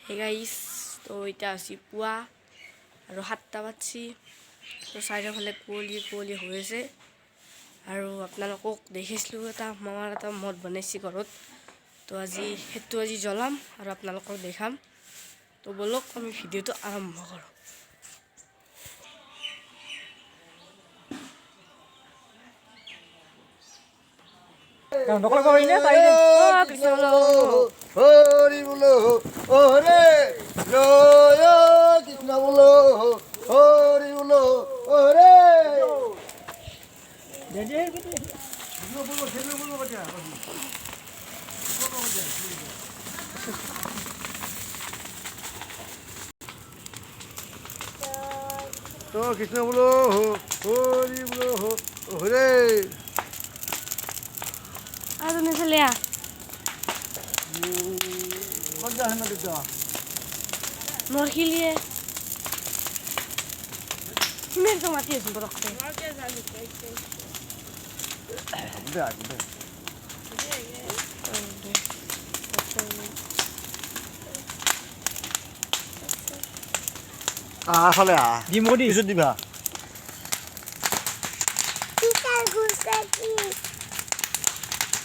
হে গাইছ তো এতিয়া আছি পুৱা আৰু 7টা বাজছি তো চাৰিওফালে কুঁৱলী হৈ আছে আৰু আপোনালোকক দেখিছিলোঁ এটা মামাৰ এটা মদ বনাইছে ঘৰত তো সেইটো আজি জ্বলাম আৰু আপোনালোকক দেখাম তো বলক আমি ভিডিঅ'টো আৰম্ভ কৰোঁ নকল কৰিনে পাৰিনে হৰি বোলো হৰে জয় কৃষ্ণ বোলো হৰি বোলো হৰে তো কৃষ্ণ বোলো হৰি বোলো হৰে আৰু নেফালে নৰখিলিয়ে কিমান তো মাতি আছোঁ পটককৈ আহলে দিম দি পিছত দিবা